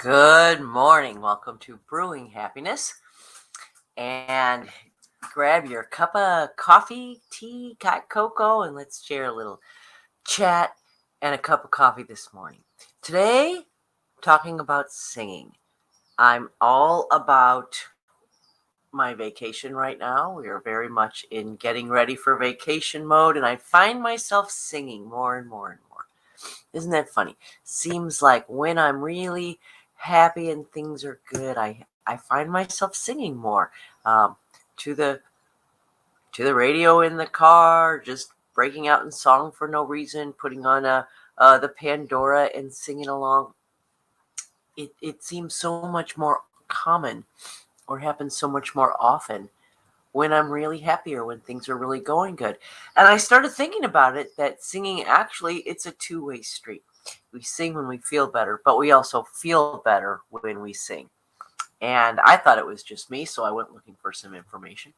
Good morning. Welcome to Brewing Happiness. And grab your cup of coffee, tea, hot cocoa, and let's share a little chat and a cup of coffee this morning. Today, talking about singing. I'm all about my vacation right now. We are very much in getting ready for vacation mode, and I find myself singing more and more and more. Isn't that funny? Seems like when I'm really happy and things are good, I find myself singing more um, to the radio in the car, just breaking out in song for no reason, putting on the Pandora and singing along. It seems so much more common or happens so much more often when I'm really happy or when things are really going good. And I started thinking about it that singing actually it's a two-way street. We sing when we feel better, but we also feel better when we sing. And I thought it was just me, so I went looking for some information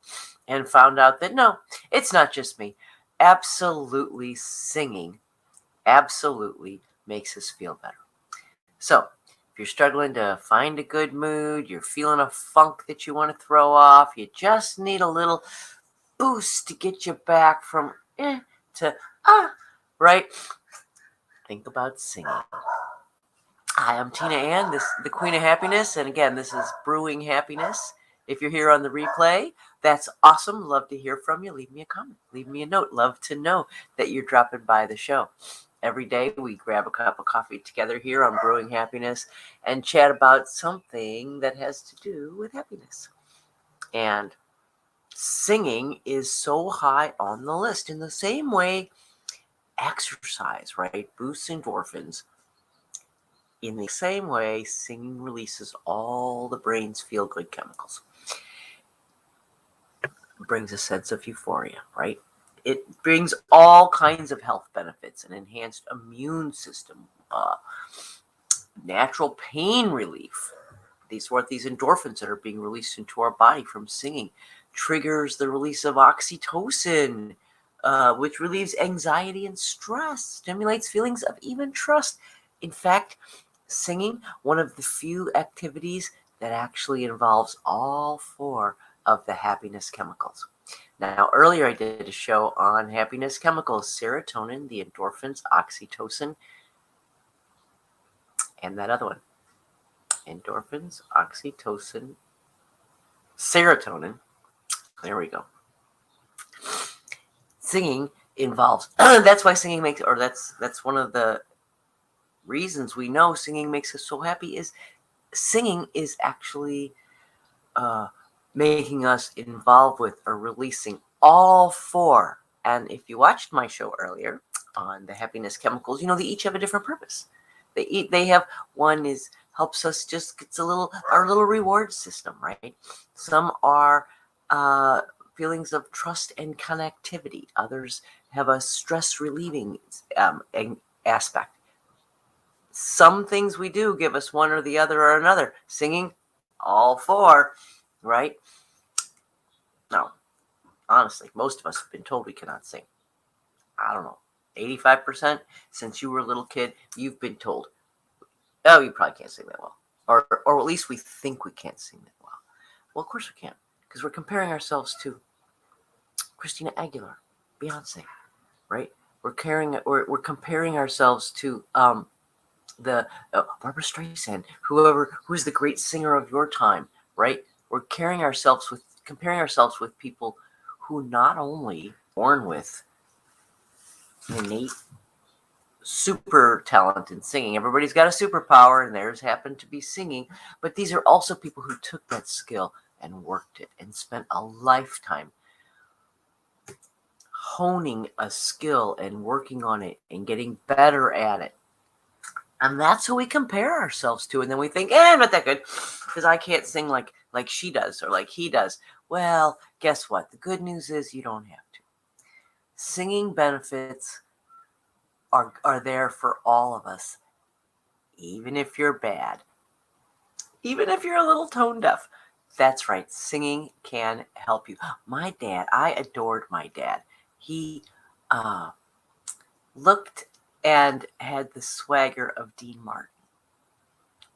and found out that no, it's not just me. Absolutely singing absolutely makes us feel better. So, if you're struggling to find a good mood, you're feeling a funk that you want to throw off, you just need a little boost to get you back from to right? Think about singing. Hi, I'm Tina Ann, the Queen of Happiness, and again, this is Brewing Happiness. If you're here on the replay, that's awesome. Love to hear from you. Leave me a comment. Leave me a note. Love to know that you're dropping by the show. Every day we grab a cup of coffee together here on Brewing Happiness and chat about something that has to do with happiness. And singing is so high on the list in the same way exercise, right? Boosts endorphins. In the same way, singing releases all the brain's feel-good chemicals. It brings a sense of euphoria, right? It brings all kinds of health benefits, an enhanced immune system, natural pain relief. These endorphins that are being released into our body from singing triggers the release of oxytocin, which relieves anxiety and stress, stimulates feelings of even trust. In fact, singing, one of the few activities that actually involves all four of the happiness chemicals. Now, earlier I did a show on happiness chemicals, serotonin, the endorphins, oxytocin, and that other one. Endorphins, oxytocin, serotonin. There we go. Singing involves, that's why singing makes, or that's one of the reasons we know singing makes us so happy is singing is actually making us involved with or releasing all four. And if you watched my show earlier on the happiness chemicals, you know they each have a different purpose. They have one is helps us just gets our little reward system, right? Some are feelings of trust and connectivity. Others have a stress relieving aspect. Some things we do give us one or the other or another. Singing, all four, right? Now, honestly, most of us have been told we cannot sing. I don't know, 85% since you were a little kid, you've been told, oh, you probably can't sing that well. Or at least we think we can't sing that well. Well, of course we can't, because we're comparing ourselves to Christina Aguilera, Beyonce, right? We're comparing ourselves to the Barbara Streisand, who's the great singer of your time, right? We're comparing ourselves with people who not only born with innate super talent in singing. Everybody's got a superpower, and theirs happened to be singing. But these are also people who took that skill and worked it and spent a lifetime honing a skill and working on it and getting better at it. And that's who we compare ourselves to. And then we think, I'm not that good because I can't sing like she does or like he does. Well, guess what? The good news is you don't have to. Singing benefits are there for all of us, even if you're bad, even if you're a little tone deaf. That's right. Singing can help you. My dad, I adored my dad. He looked and had the swagger of Dean Martin.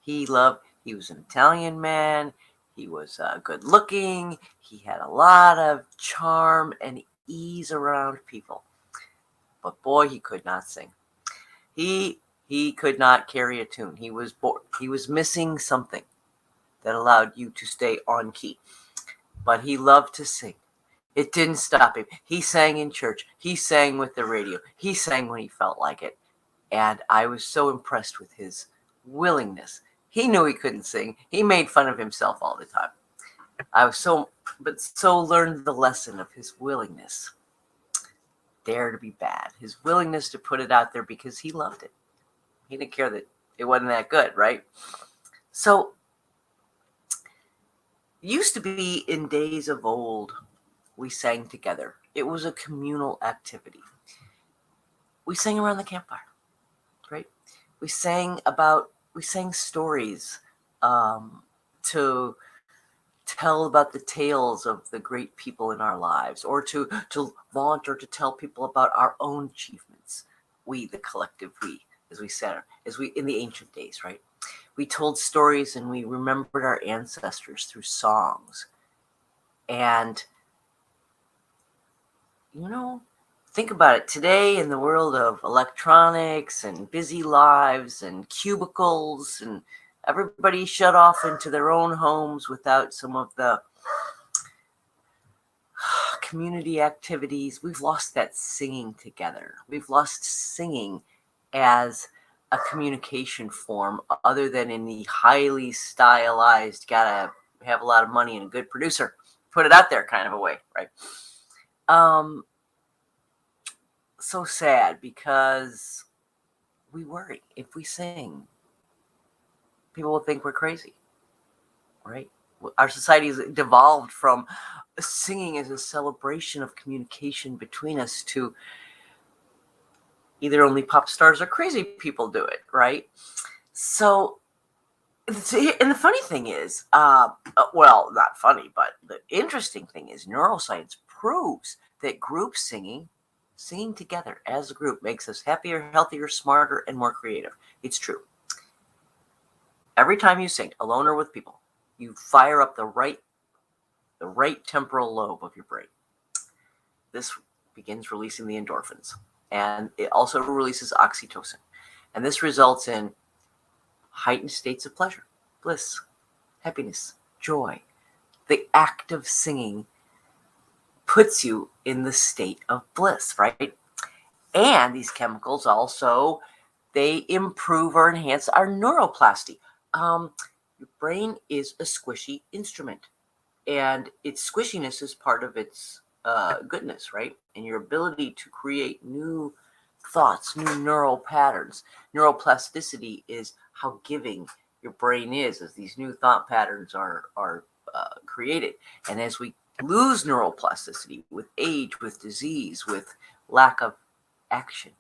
He was an Italian man. He was good looking. He had a lot of charm and ease around people. But boy, he could not sing. He could not carry a tune. He was bored. He was missing something that allowed you to stay on key. But he loved to sing. It didn't stop him. He sang in church. He sang with the radio. He sang when he felt like it. And I was so impressed with his willingness. He knew he couldn't sing. He made fun of himself all the time. So learned the lesson of his willingness. Dare to be bad. His willingness to put it out there because he loved it. He didn't care that it wasn't that good, right? So, used to be in days of old, we sang together. It was a communal activity. We sang around the campfire, right? We sang stories to tell about the tales of the great people in our lives, or to vaunt or to tell people about our own achievements. We, the collective we, as we said, in the ancient days, right? We told stories and we remembered our ancestors through songs. And, think about it. Today, in the world of electronics and busy lives and cubicles, and everybody shut off into their own homes without some of the community activities, we've lost that singing together. We've lost singing as a communication form other than in the highly stylized, gotta have a lot of money and a good producer, put it out there kind of a way, right? So sad, because we worry if we sing, people will think we're crazy, right? Our society has devolved from singing as a celebration of communication between us to either only pop stars or crazy people do it, right? So, and the funny thing is, well, not funny, but the interesting thing is neuroscience proves that group singing together as a group makes us happier, healthier, smarter, and more creative. It's true. Every time you sing, alone or with people, you fire up the right temporal lobe of your brain. This begins releasing the endorphins, and it also releases oxytocin. And this results in heightened states of pleasure, bliss, happiness, joy. The act of singing puts you in the state of bliss, right? And these chemicals also, they improve or enhance our neuroplasticity. Your brain is a squishy instrument, and its squishiness is part of its goodness, right? And your ability to create new thoughts, new neural patterns. Neuroplasticity is how giving your brain is as these new thought patterns are created. And as we lose neuroplasticity with age, with disease, with lack of action,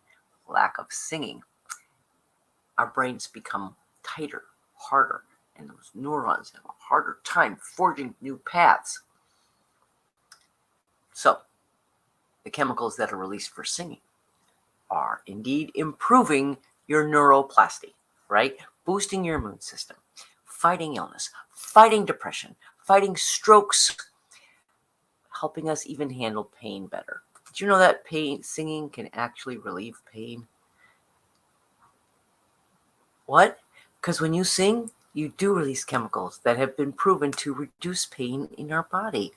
lack of singing, our brains become tighter, harder, and those neurons have a harder time forging new paths. So, the chemicals that are released for singing are indeed improving your neuroplasticity, right? Boosting your immune system, fighting illness, fighting depression, fighting strokes, helping us even handle pain better. Did you know that singing can actually relieve pain? What? Because when you sing, you do release chemicals that have been proven to reduce pain in our body.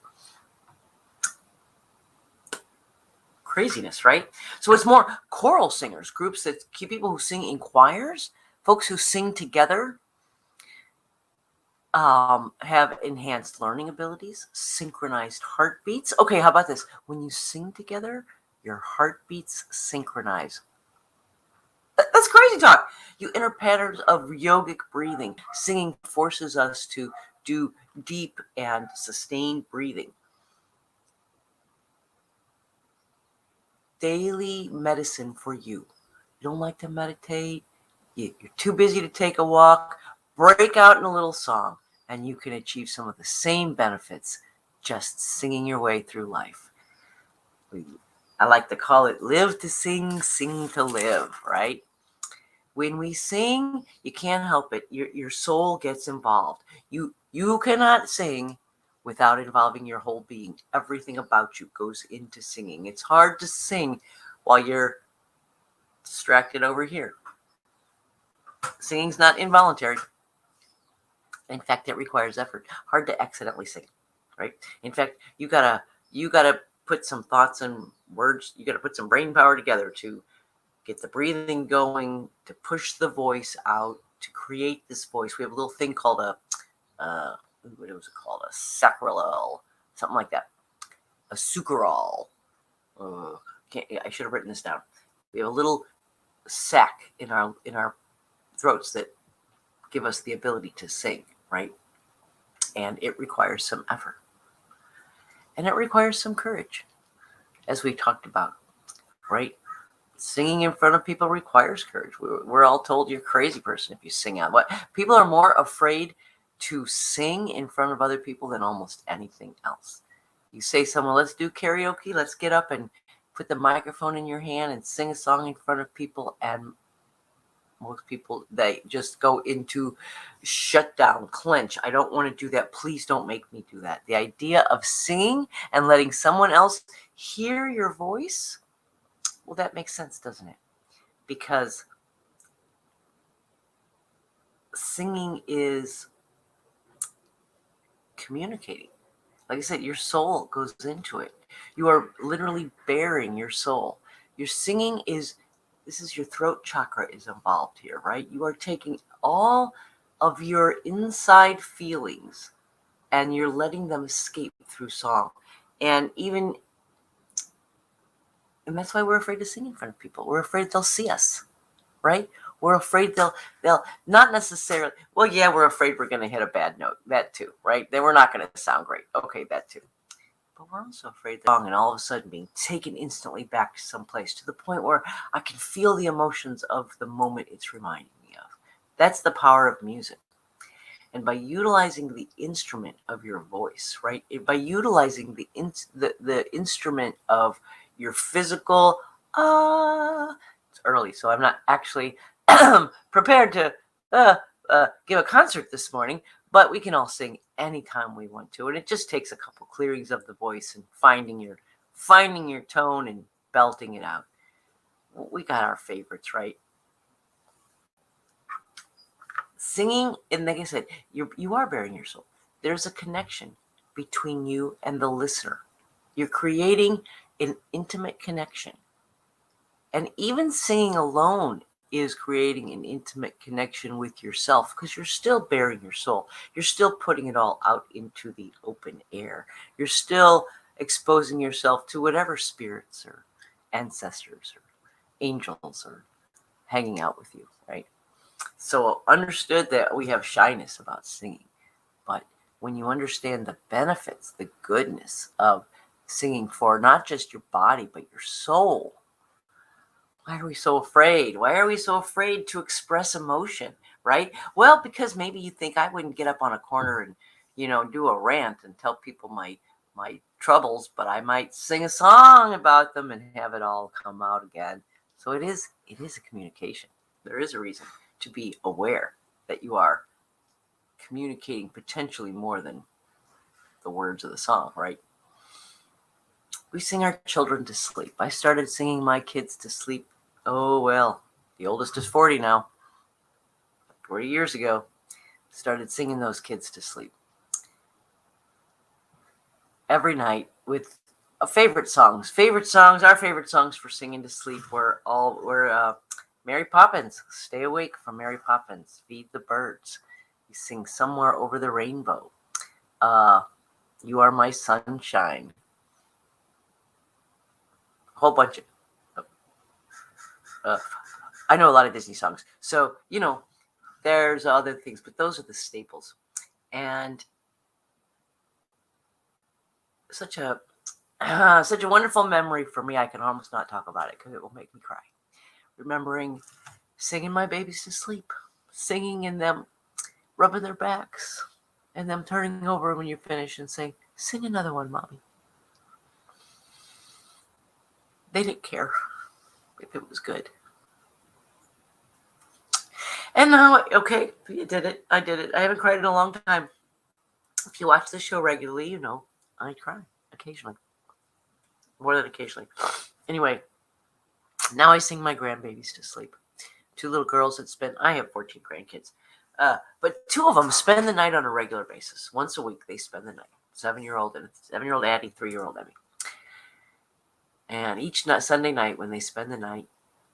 Craziness, right? So it's more choral singers, groups that people who sing in choirs, folks who sing together, have enhanced learning abilities, synchronized heartbeats. Okay, how about this? When you sing together, your heartbeats synchronize. That's crazy talk. You enter patterns of yogic breathing. Singing forces us to do deep and sustained breathing. Daily medicine for you. You don't like to meditate, you're too busy to take a walk, break out in a little song, and you can achieve some of the same benefits just singing your way through life. I like to call it live to sing, sing to live, right? When we sing, you can't help it. Your soul gets involved. You cannot sing without involving your whole being. Everything about you goes into singing. It's hard to sing while you're distracted over here. Singing's not involuntary. In fact, it requires effort. Hard to accidentally sing, right? In fact, you gotta put some thoughts and words. You gotta put some brain power together to get the breathing going, to push the voice out, to create this voice. We have a little thing called what was it called? A sacral, something like that. A sucral. I should have written this down. We have a little sac in our throats that give us the ability to sing, right? And it requires some effort. And it requires some courage, as we talked about, right? Singing in front of people requires courage. We're all told you're a crazy person if you sing out. What people are more afraid to sing in front of other people than almost anything else. You say someone, let's do karaoke, let's get up and put the microphone in your hand and sing a song in front of people, and most people, they just go into shutdown, clench. I don't want to do that. Please don't make me do that. The idea of singing and letting someone else hear your voice, well, that makes sense, doesn't it? Because singing is communicating. Like I said, your soul goes into it. You are literally bearing your soul. Your singing this is your throat chakra is involved here, right? You are taking all of your inside feelings and you're letting them escape through song. And that's why we're afraid to sing in front of people. We're afraid they'll see us, right? We're afraid they'll not necessarily, well, yeah, we're afraid we're going to hit a bad note. That too, right? Then we're not going to sound great. Okay, that too. But we're also afraid that and all of a sudden being taken instantly back to someplace to the point where I can feel the emotions of the moment it's reminding me of. That's the power of music. And by utilizing the instrument of your voice, right? By utilizing the instrument of your physical, it's early, so I'm not actually prepared to give a concert this morning, but we can all sing anytime we want to. And it just takes a couple clearings of the voice and finding your tone and belting it out. We got our favorites, right? Singing, and like I said, you are bearing your soul. There's a connection between you and the listener. You're creating an intimate connection. And even singing alone is creating an intimate connection with yourself because you're still bearing your soul. You're still putting it all out into the open air. You're still exposing yourself to whatever spirits or ancestors or angels are hanging out with you, right? So understood that we have shyness about singing, but when you understand the benefits, the goodness of singing for not just your body, but your soul, why are we so afraid? Why are we so afraid to express emotion, right? Well, because maybe you think I wouldn't get up on a corner and, do a rant and tell people my troubles, but I might sing a song about them and have it all come out again. So it is a communication. There is a reason to be aware that you are communicating potentially more than the words of the song, right? We sing our children to sleep. I started singing my kids to sleep. Oh, well, the oldest is 40 now. 40 years ago, started singing those kids to sleep. Every night with our favorite songs for singing to sleep were Mary Poppins, Stay Awake from Mary Poppins, Feed the Birds. We sing Somewhere Over the Rainbow. You Are My Sunshine. A whole bunch of, I know a lot of Disney songs. So, there's other things, but those are the staples. And such a wonderful memory for me. I can almost not talk about it because it will make me cry. Remembering singing my babies to sleep, singing and them rubbing their backs, and them turning over when you're finished and saying, "Sing another one, Mommy." They didn't care if it was good. And now, okay, you did it. I did it. I haven't cried in a long time. If you watch the show regularly, you know I cry occasionally, more than occasionally. Anyway, now I sing my grandbabies to sleep. Two little girls that spend. I have 14 grandkids, but two of them spend the night on a regular basis. Once a week, they spend the night. 7-year-old and 7-year-old Addie, 3-year-old Emmy. And each Sunday night, when they spend the night,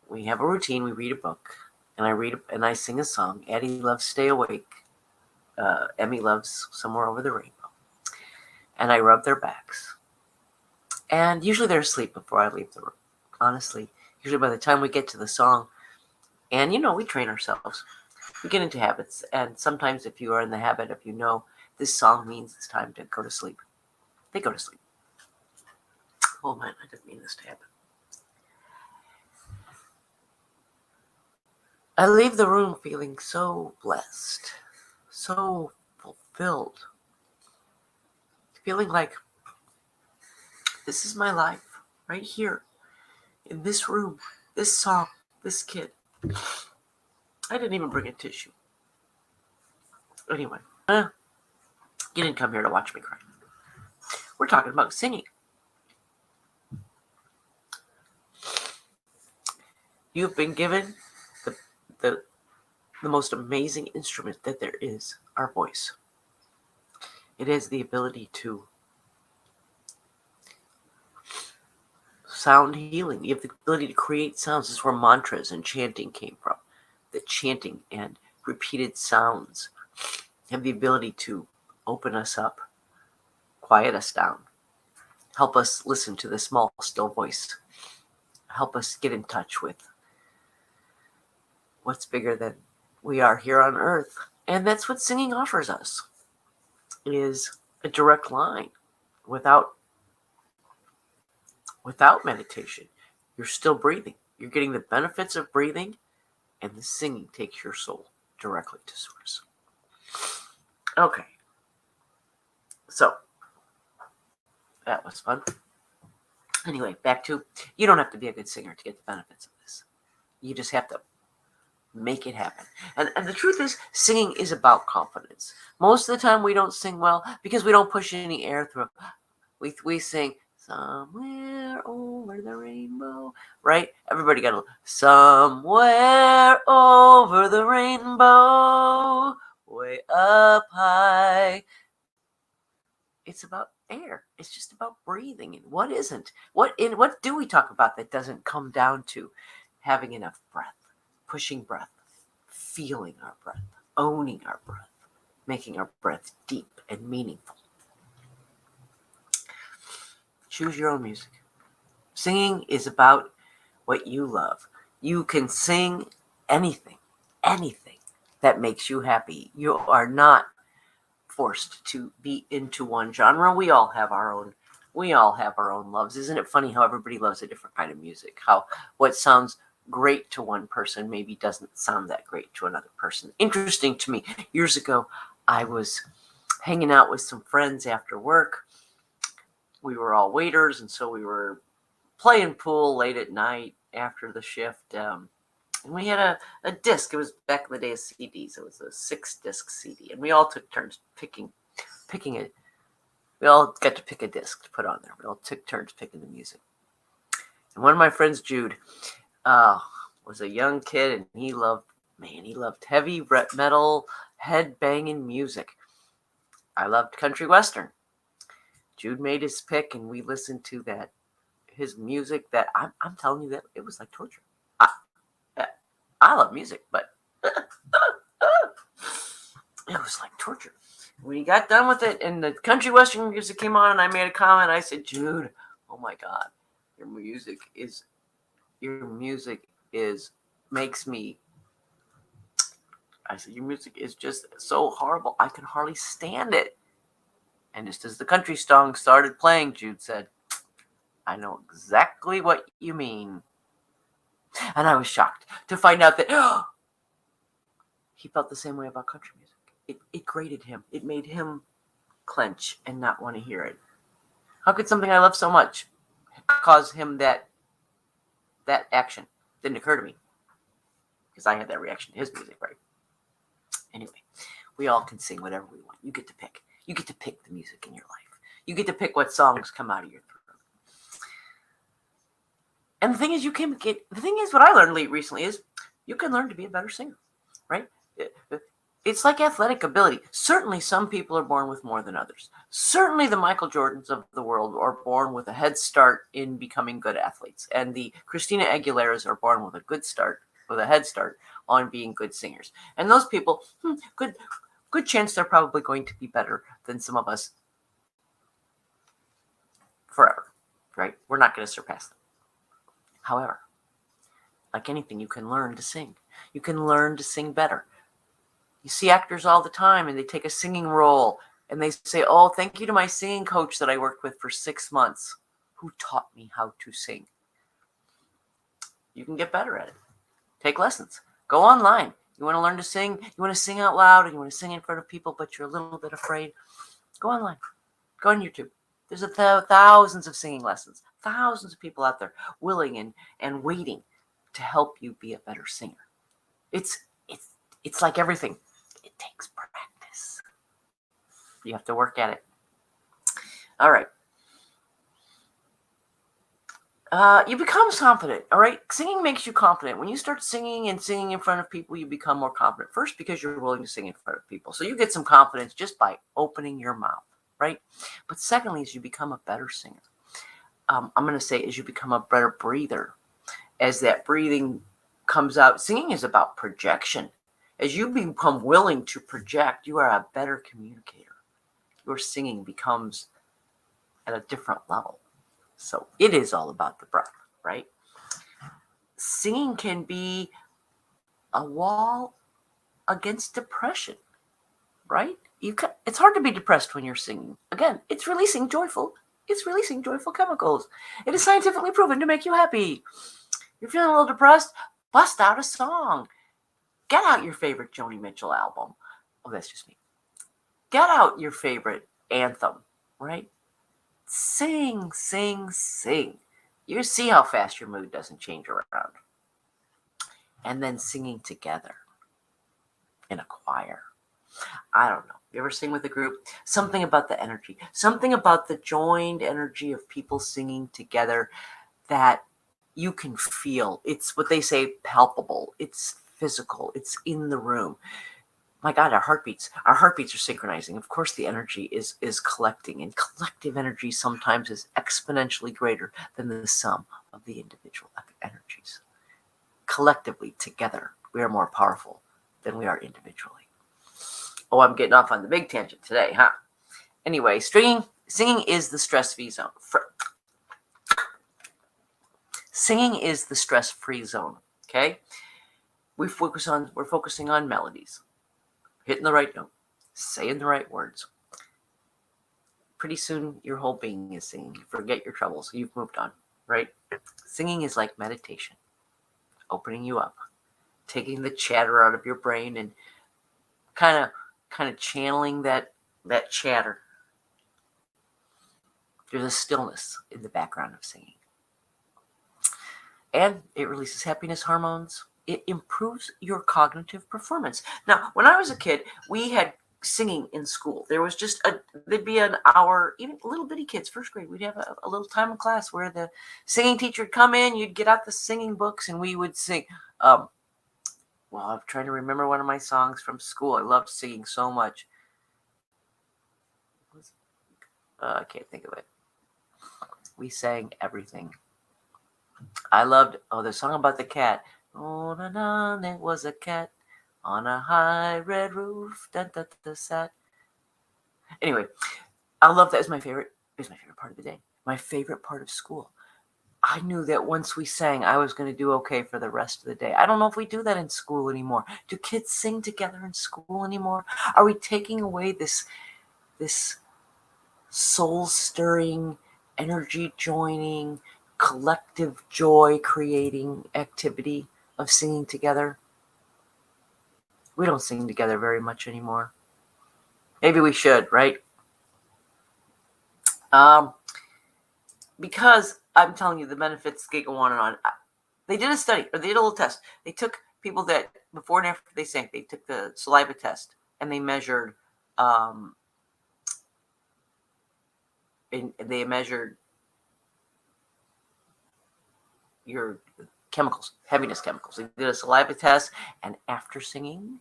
we have a routine. We read a book, and I sing a song. Addie loves "Stay Awake." Emmy loves "Somewhere Over the Rainbow." And I rub their backs. And usually they're asleep before I leave the room. Honestly, usually by the time we get to the song, and we train ourselves. We get into habits. And sometimes if you are in the habit of, this song means it's time to go to sleep, they go to sleep. Oh man, I didn't mean this to happen. I leave the room feeling so blessed, so fulfilled, feeling like this is my life right here in this room, this song, this kid. I didn't even bring a tissue. Anyway, you didn't come here to watch me cry. We're talking about singing. You've been given the most amazing instrument that there is, our voice. It has the ability to sound healing. You have the ability to create sounds. This is where mantras and chanting came from. That chanting and repeated sounds have the ability to open us up, quiet us down, help us listen to the small, still voice, help us get in touch with what's bigger than we are here on earth. And that's what singing offers us, is a direct line. Without meditation, you're still breathing. You're getting the benefits of breathing, and the singing takes your soul directly to source. Okay. So, that was fun. Anyway, back to, you don't have to be a good singer to get the benefits of this. You just have to make it happen. And the truth is, singing is about confidence. Most of the time we don't sing well because we don't push any air through. We sing somewhere over the rainbow, right? Everybody got a somewhere over the rainbow, way up high. It's about air. It's just about breathing. And what isn't? What do we talk about that doesn't come down to having enough breath, pushing breath, feeling our breath, owning our breath, making our breath deep and meaningful? Choose your own music. Singing is about what you love. You can sing anything that makes you happy. You are not forced to be into one genre. We all have our own loves. Isn't it funny how everybody loves a different kind of music? How what sounds great to one person maybe doesn't sound that great to another person. Interesting to me. Years ago, I was hanging out with some friends after work. We were all waiters, and so we were playing pool late at night after the shift. And we had a disc. It was back in the day of CDs. It was a 6-disc CD. And we all took turns picking it. We all got to pick a disc to put on there. We all took turns picking the music. And one of my friends, Jude, was a young kid, and he loved heavy metal, head-banging music. I loved country western. Jude made his pick, and we listened to his music that I'm telling you that it was like torture. I love music, but it was like torture. When he got done with it and the country western music came on and I made a comment, I said, Jude, oh my God, your music makes me, I said, your music is just so horrible. I can hardly stand it. And just as the country song started playing, Jude said, I know exactly what you mean. And I was shocked to find out that he felt the same way about country music. It grated him. It made him clench and not want to hear it. How could something I love so much cause him that action? Didn't occur to me because I had that reaction to his music, right? Anyway, we all can sing whatever we want. You get to pick. You get to pick the music in your life. You get to pick what songs come out of your throat. And the thing is, what I learned recently is you can learn to be a better singer, right? It's like athletic ability. Certainly some people are born with more than others. Certainly the Michael Jordans of the world are born with a head start in becoming good athletes. And the Christina Aguileras are born with a head start on being good singers. And those people, good chance they're probably going to be better than some of us forever, right? We're not going to surpass them. However, like anything, you can learn to sing. You can learn to sing better. You see actors all the time and they take a singing role and they say, oh, thank you to my singing coach that I worked with for 6 months who taught me how to sing. You can get better at it. Take lessons. Go online. You want to learn to sing? You want to sing out loud and you want to sing in front of people, but you're a little bit afraid? Go online. Go on YouTube. There's thousands of singing lessons. Thousands of people out there willing and waiting to help you be a better singer. It's like everything. It takes practice. You have to work at it. All right. You become confident, all right? Singing makes you confident. When you start singing and singing in front of people, you become more confident. First, because you're willing to sing in front of people. So you get some confidence just by opening your mouth, right? But secondly, as you become a better singer, I'm going to say as you become a better breather, as that breathing comes out, singing is about projection. As you become willing to project, you are a better communicator. Your singing becomes at a different level. So it is all about the breath, right? Singing can be a wall against depression, right? It's hard to be depressed when you're singing. Again, it's releasing joyful chemicals. It is scientifically proven to make you happy. You're feeling a little depressed, bust out a song. Get out your favorite Joni Mitchell album. Oh, that's just me. Get out your favorite anthem, right? Sing, sing, sing. You see how fast your mood doesn't change around. And then singing together in a choir. I don't know. You ever sing with a group? Something about the energy. Something about the joined energy of people singing together that you can feel. It's what they say, palpable. It's physical. It's in the room. My God, our heartbeats are synchronizing. Of course, the energy is collecting, and collective energy sometimes is exponentially greater than the sum of the individual energies. Collectively, together, we are more powerful than we are individually. Oh, I'm getting off on the big tangent today, huh? Anyway, singing is the stress-free zone. Singing is the stress-free zone, okay? We're focusing on melodies. Hitting the right note, saying the right words. Pretty soon, your whole being is singing. You forget your troubles. You've moved on, right? Singing is like meditation, opening you up, taking the chatter out of your brain and kind of channeling that chatter. There's a stillness in the background of singing. And it releases happiness hormones. It improves your cognitive performance. Now, when I was a kid, we had singing in school. There was there'd be an hour, even little bitty kids, first grade, we'd have a little time in class where the singing teacher would come in, you'd get out the singing books, and we would sing. Well, I'm trying to remember one of my songs from school. I loved singing so much. I can't think of it. We sang everything. I loved, the song about the cat. On and on, it was a cat on a high red roof. Dun, dun, dun, sat. Anyway, I love that. It was my favorite part of the day. My favorite part of school. I knew that once we sang, I was going to do okay for the rest of the day. I don't know if we do that in school anymore. Do kids sing together in school anymore? Are we taking away this soul-stirring, energy-joining, collective joy-creating activity of singing together? We don't sing together very much anymore. Maybe we should, right? Because I'm telling you, the benefits can go on and on. They did a study, or they did a little test. They took people that before and after they sang, they took the saliva test and they measured, um, they measured your chemicals, heaviness chemicals. They did a saliva test, and after singing,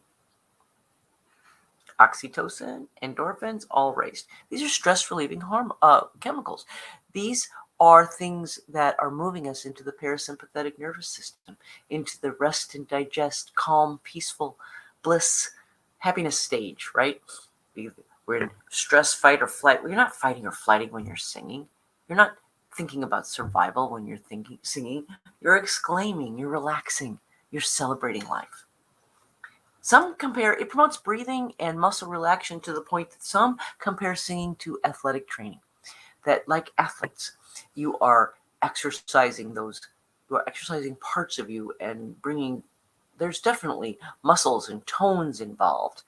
oxytocin, endorphins, all raised. These are stress-relieving chemicals. These are things that are moving us into the parasympathetic nervous system, into the rest and digest, calm, peaceful, bliss, happiness stage, right? We're in stress, fight, or flight. Well, you're not fighting or flighting when you're singing. You're not thinking about survival when you're singing. You're exclaiming, you're relaxing, you're celebrating life. Some compare, it promotes breathing and muscle relaxation to the point that some compare singing to athletic training. That, like athletes, you are exercising parts of you and there's definitely muscles and tones involved.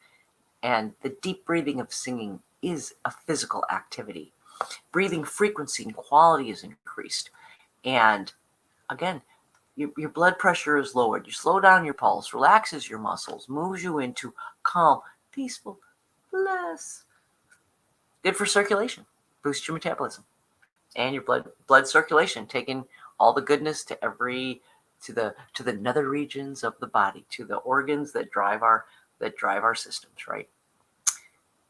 And the deep breathing of singing is a physical activity. Breathing frequency and quality is increased. And again, your blood pressure is lowered. You slow down your pulse, relaxes your muscles, moves you into calm, peaceful bliss. Good for circulation, boosts your metabolism and your blood circulation, taking all the goodness to the nether regions of the body, to the organs that drive our systems, right?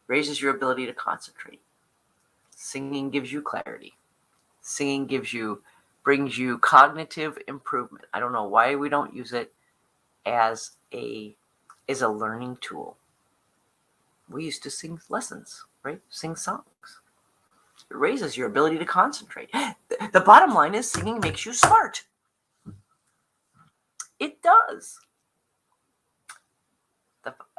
Raises your ability to concentrate. Singing gives you clarity. Singing brings you cognitive improvement. I don't know why we don't use it as a learning tool. We used to sing lessons, right? Sing songs. It raises your ability to concentrate. The bottom line is singing makes you smart. It does.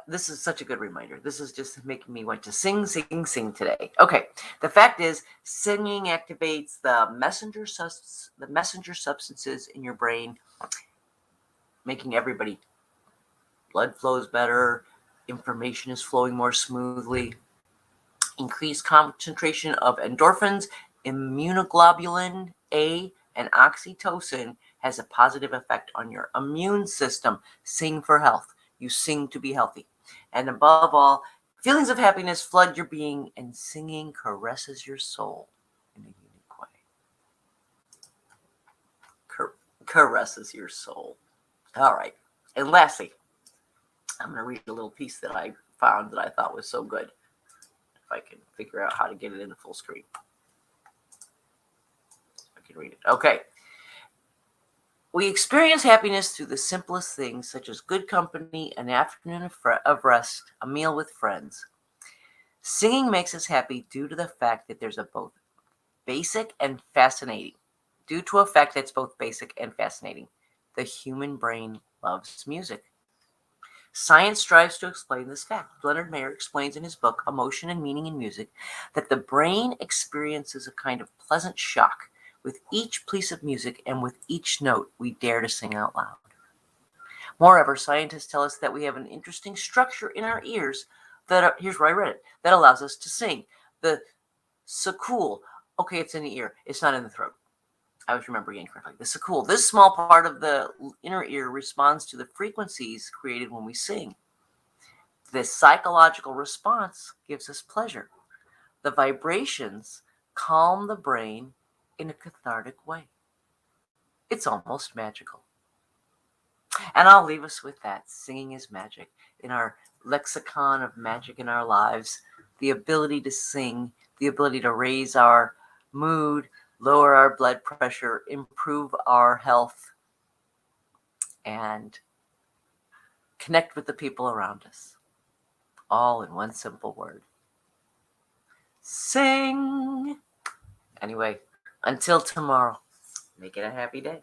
This is such a good reminder. This is just making me want to sing today. Okay. The fact is, singing activates the messenger substances in your brain, making everybody blood flows better, information is flowing more smoothly, increased concentration of endorphins, immunoglobulin A, and oxytocin has a positive effect on your immune system. Sing for health. You sing to be healthy. And above all, feelings of happiness flood your being, and singing caresses your soul in a unique way. Caresses your soul. All right. And lastly, I'm going to read a little piece that I found that I thought was so good. If I can figure out how to get it in the full screen. I can read it. Okay. We experience happiness through the simplest things, such as good company, an afternoon of rest, a meal with friends. Singing makes us happy due to the fact that there's both basic and fascinating. Due to a fact that's both basic and fascinating. The human brain loves music. Science strives to explain this fact. Leonard Mayer explains in his book, Emotion and Meaning in Music, that the brain experiences a kind of pleasant shock with each piece of music and with each note we dare to sing out loud. Moreover, scientists tell us that we have an interesting structure in our ears here's where I read it, that allows us to sing. The sacule, okay, it's in the ear, it's not in the throat. I was remembering incorrectly. The sacule, this small part of the inner ear responds to the frequencies created when we sing. This psychological response gives us pleasure. The vibrations calm the brain in a cathartic way. It's almost magical. And I'll leave us with that. Singing is magic. In our lexicon of magic in our lives, the ability to sing, the ability to raise our mood, lower our blood pressure, improve our health, and connect with the people around us. All in one simple word. Sing! Anyway, until tomorrow, make it a happy day.